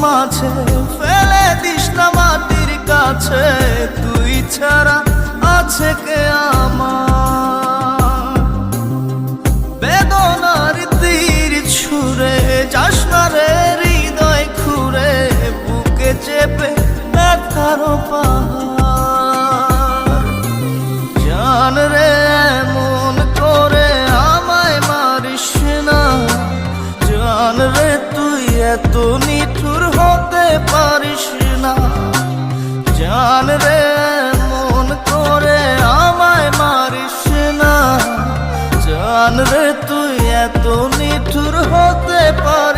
মাঝে ফেলে দিস না মাটির কাছে, তুই ছাড়া আছে কে আমার? বেদনার তীর ছুঁড়ে যাস না রে হৃদয় খুঁড়ে, বুকে চেপে ব্যথার পাহাড়। জান রে এমন করে আমায় মারিস না, জান রে তুই এত নিঠুর হতে পারিস না। জান রে এমন করে আমায় মারিস না, জান রে তুই এত নিঠুর হতে পারিস